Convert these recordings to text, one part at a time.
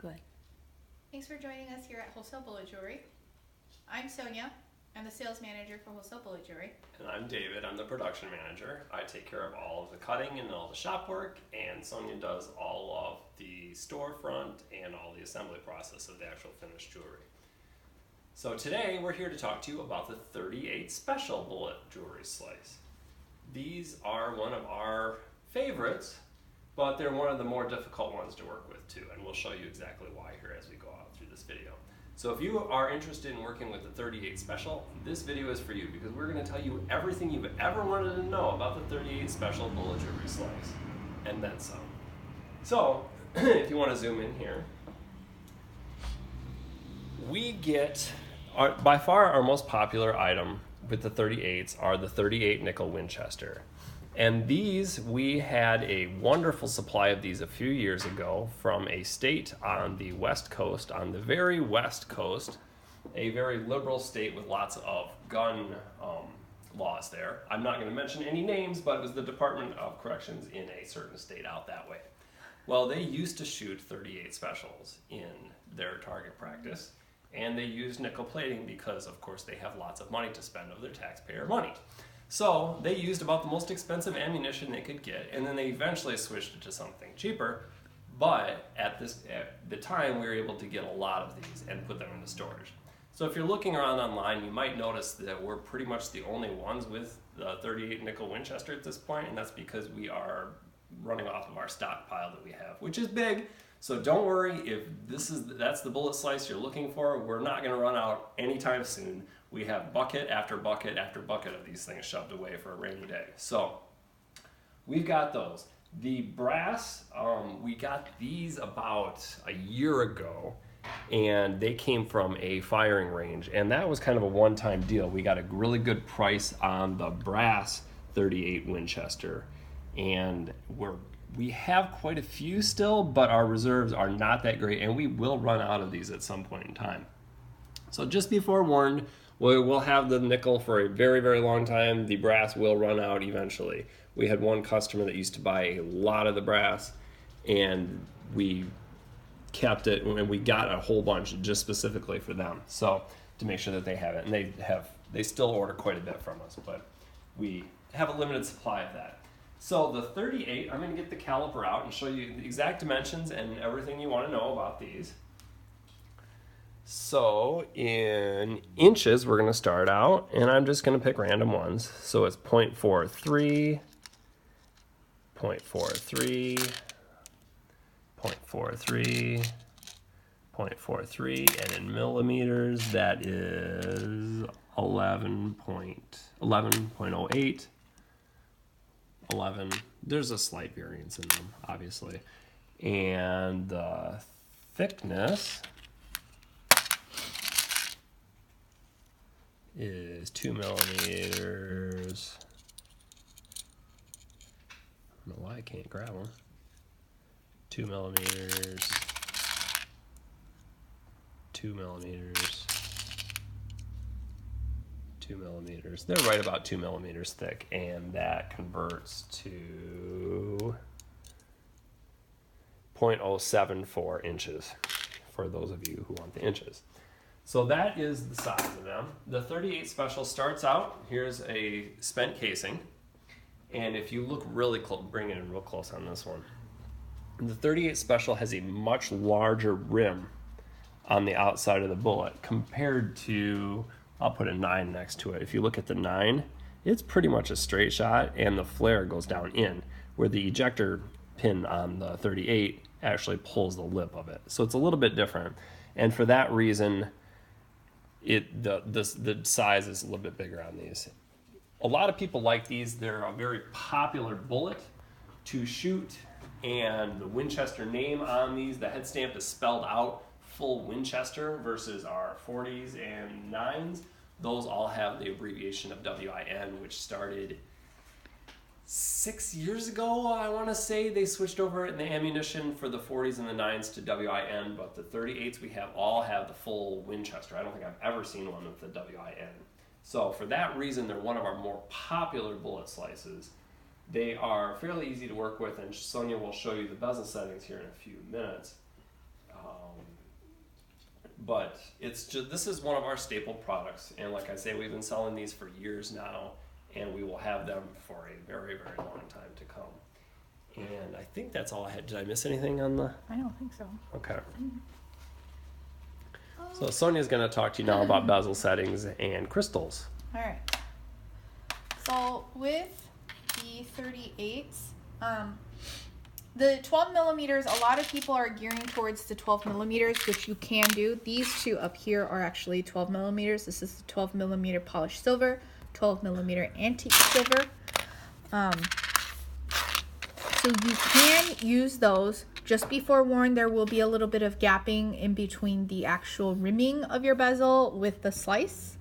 Good. Thanks for joining us here at Wholesale Bullet Jewelry. I'm Sonia. I'm the sales manager for Wholesale Bullet Jewelry. And I'm David. I'm the production manager. I take care of all of the cutting and all the shop work, and Sonia does all of the storefront and all the assembly process of the actual finished jewelry. So today we're here to talk to you about the 38 Special Bullet Jewelry Slice. These are one of our favorites, but they're one of the more difficult ones to work with too, and we'll show you exactly why here as we go out through this video. So if you are interested in working with the 38 Special, this video is for you because we're going to tell you everything you've ever wanted to know about the 38 Special Bullet Jewelry Slice, and then some. So if you want to zoom in here, we get, by far our most popular item with the 38s are the 38 nickel Winchester. And these, we had a wonderful supply of these a few years ago from a state on the west coast, on the very west coast, a very liberal state with lots of gun laws there. I'm not going to mention any names, but it was the Department of Corrections in a certain state out that way. Well, they used to shoot 38 specials in their target practice, and they used nickel plating because, of course, they have lots of money to spend of their taxpayer money. So they used about the most expensive ammunition they could get, and then they eventually switched it to something cheaper. But at the time, we were able to get a lot of these and put them into storage. So if you're looking around online, you might notice that we're pretty much the only ones with the 38 nickel Winchester at this point, and that's because we are running off of our stockpile that we have, which is big. So don't worry if that's the bullet slice you're looking for. We're not going to run out anytime soon. We have bucket after bucket after bucket of these things shoved away for a rainy day. So we've got those. The brass, we got these about a year ago, and they came from a firing range, and that was kind of a one-time deal. We got a really good price on the brass 38 Winchester, and we have quite a few still, but our reserves are not that great, and we will run out of these at some point in time. So just be forewarned, we'll have the nickel for a very, very long time. The brass will run out eventually. We had one customer that used to buy a lot of the brass, and we kept it, and we got a whole bunch just specifically for them. So to make sure that they have it, and they still order quite a bit from us, but we have a limited supply of that. So the 38, I'm going to get the caliper out and show you the exact dimensions and everything you want to know about these. So in inches, we're going to start out, and I'm just going to pick random ones. So it's 0.43, 0.43, 0.43, 0.43, and in millimeters, that is 11.08. 11. There's a slight variance in them, obviously. And the thickness is 2 millimeters. I don't know why I can't grab them. 2 millimeters. 2 millimeters. 2 millimeters. They're right about 2 millimeters thick, and that converts to 0.074 inches for those of you who want the inches. So that is the size of them. The 38 Special starts out, here's a spent casing, and if you look really close, bring it in real close on this one. The 38 Special has a much larger rim on the outside of the bullet compared to, I'll put a 9 next to it. If you look at the 9, it's pretty much a straight shot, and the flare goes down in, where the ejector pin on the 38 actually pulls the lip of it. So it's a little bit different, and for that reason, the size is a little bit bigger on these. A lot of people like these. They're a very popular bullet to shoot, and the Winchester name on these, the head stamp is spelled out full Winchester versus our 40s and 9s. Those all have the abbreviation of WIN, which started 6 years ago, I want to say. They switched over in the ammunition for the 40s and the 9s to WIN, but the 38s all have the full Winchester. I don't think I've ever seen one with the WIN. So for that reason, they're one of our more popular bullet slices. They are fairly easy to work with, and Sonia will show you the bezel settings here in a few minutes. But it's just, this is one of our staple products, and like I say, we've been selling these for years now, and we will have them for a very, very long time to come. And I think that's all I had. Did I miss anything on the? I don't think so. Okay. So Sonia's going to talk to you now about bezel settings and crystals. All right. So with the 38s, the 12 millimeters, a lot of people are gearing towards the 12 millimeters, which you can do. These two up here are actually 12 millimeters. This is the 12 millimeter polished silver, 12 millimeter antique silver. So you can use those. Just be forewarned, there will be a little bit of gapping in between the actual rimming of your bezel with the slice.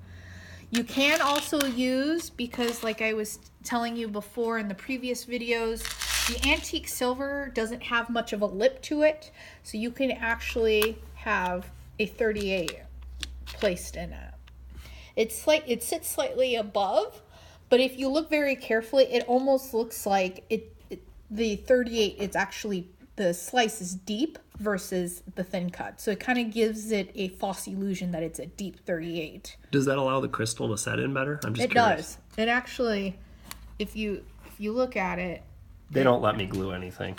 You can also use, because like I was telling you before in the previous videos, the antique silver doesn't have much of a lip to it, so you can actually have a 38 placed in it. It sits slightly above, but if you look very carefully, it almost looks like the 38, it's actually, the slice is deep versus the thin cut. So it kind of gives it a false illusion that it's a deep 38. Does that allow the crystal to set in better? I'm just curious. It does. It actually, if you look at it, they don't let me glue anything.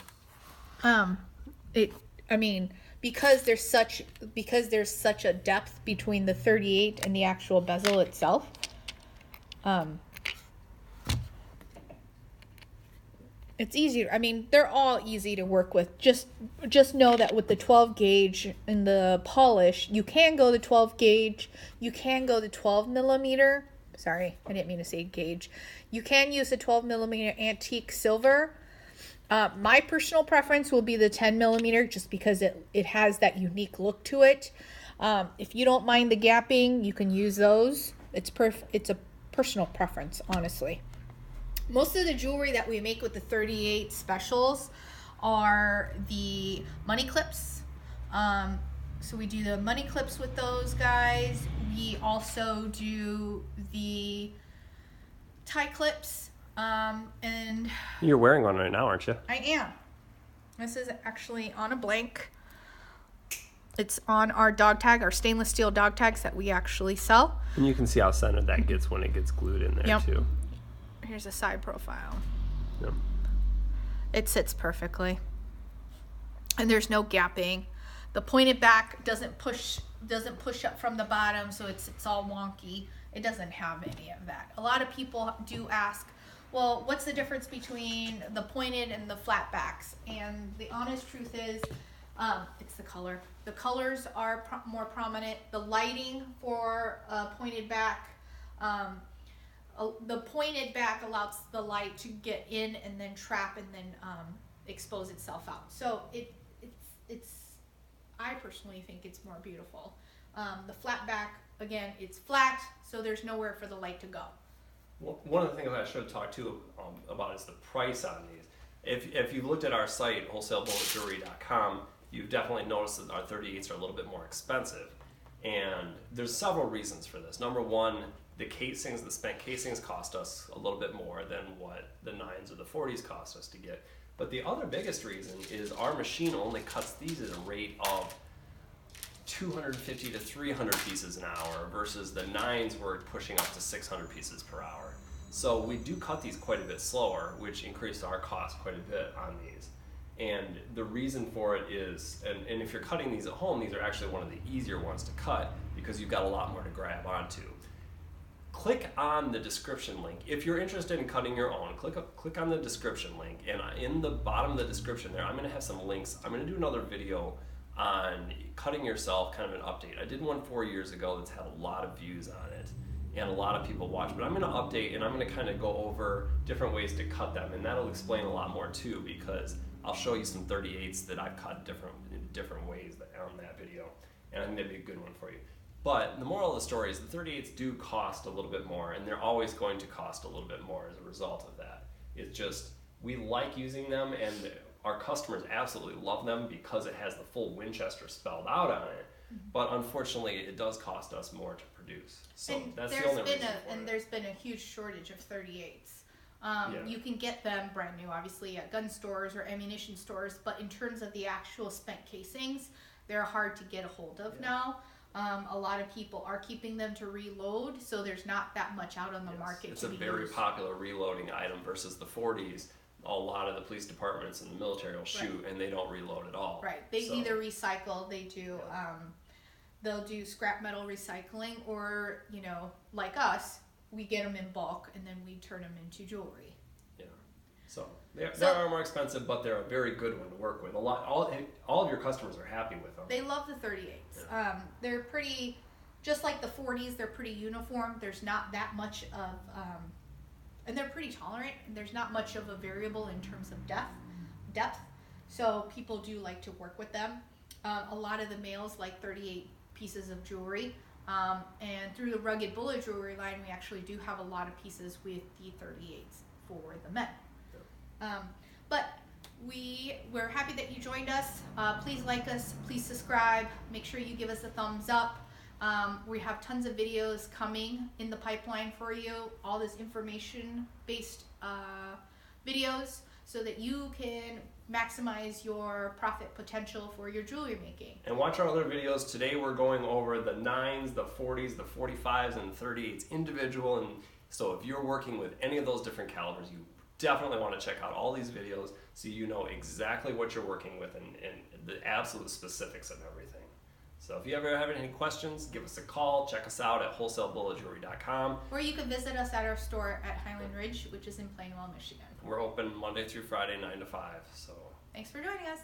Because there's such a depth between the 38 and the actual bezel itself. It's easier. They're all easy to work with. Just know that with the 12 gauge and the polish, you can go the 12 gauge. You can go the 12 millimeter. Sorry, I didn't mean to say gauge. You can use the 12 millimeter antique silver. My personal preference will be the 10 millimeter just because it has that unique look to it. If you don't mind the gapping, you can use those. It's a personal preference, honestly. Most of the jewelry that we make with the 38 specials are the money clips. So we do the money clips with those guys. We also do the tie clips. And you're wearing one right now, aren't you? I am. This is actually on a blank. It's on our dog tag, our stainless steel dog tags that we actually sell. And you can see how centered that gets when it gets glued in there, too. Here's a side profile. Yep. It sits perfectly. And there's no gapping. The pointed back doesn't push up from the bottom, so it's all wonky. It doesn't have any of that. A lot of people do ask, well, what's the difference between the pointed and the flat backs? And the honest truth is, it's the color. The colors are more prominent. The lighting for pointed back, the pointed back allows the light to get in and then trap and then expose itself out. So it's I personally think it's more beautiful. The flat back, again, it's flat, so there's nowhere for the light to go. Well, one of the things I should talk to about is the price on these. If you looked at our site, wholesalebulletjewelry.com, you've definitely noticed that our 38s are a little bit more expensive. And there's several reasons for this. Number one, the spent casings cost us a little bit more than what the 9s or the 40s cost us to get. But the other biggest reason is our machine only cuts these at a rate of 250 to 300 pieces an hour versus the 9s were pushing up to 600 pieces per hour. So we do cut these quite a bit slower, which increased our cost quite a bit on these. And the reason for it is, and if you're cutting these at home, these are actually one of the easier ones to cut because you've got a lot more to grab onto. Click on the description link. If you're interested in cutting your own, click on the description link, and in the bottom of the description there, I'm going to have some links. I'm going to do another video on cutting yourself, kind of an update. I did one 4 years ago that's had a lot of views on it, and a lot of people watch, but I'm going to update, and I'm going to kind of go over different ways to cut them, and that'll explain a lot more too, because I'll show you some 38s that I've cut in different ways on that video, and I think that'd be a good one for you. But the moral of the story is the 38s do cost a little bit more, and they're always going to cost a little bit more as a result of that. It's just, we like using them, and our customers absolutely love them because it has the full Winchester spelled out on it. But unfortunately, it does cost us more to produce. So that's the only reason for it. And there's been a huge shortage of 38s. You can get them brand new, obviously, at gun stores or ammunition stores, but in terms of the actual spent casings, they're hard to get a hold of now. A lot of people are keeping them to reload, so there's not that much out on the market. It's a very popular reloading item versus the 40s. A lot of the police departments and the military will shoot, and they don't reload at all. Right. They either recycle, they do, they'll do scrap metal recycling, or, you know, like us, we get them in bulk and then we turn them into jewelry. Yeah. So they are more expensive, but they're a very good one to work with. All of your customers are happy with them. They love the 38s. Yeah. They're pretty, just like the 40s, they're pretty uniform. There's not that much of, and they're pretty tolerant. And there's not much of a variable in terms of depth. So people do like to work with them. A lot of the males like 38 pieces of jewelry. And through the Rugged Bullet Jewelry line, we actually do have a lot of pieces with the 38s for the men. But we're happy that you joined us. Please like us, please subscribe, make sure you give us a thumbs up. We have tons of videos coming in the pipeline for you, all this information based videos, so that you can maximize your profit potential for your jewelry making. And watch our other videos. Today we're going over the 9s, the 40s, the 45s, and the 38s individual. And so if you're working with any of those different calibers, you definitely want to check out all these videos so you know exactly what you're working with and the absolute specifics of everything. So if you ever have any questions, give us a call. Check us out at wholesalebulletjewelry.com. Or you can visit us at our store at Highland Ridge, which is in Plainwell, Michigan. We're open Monday through Friday, 9 to 5. So thanks for joining us.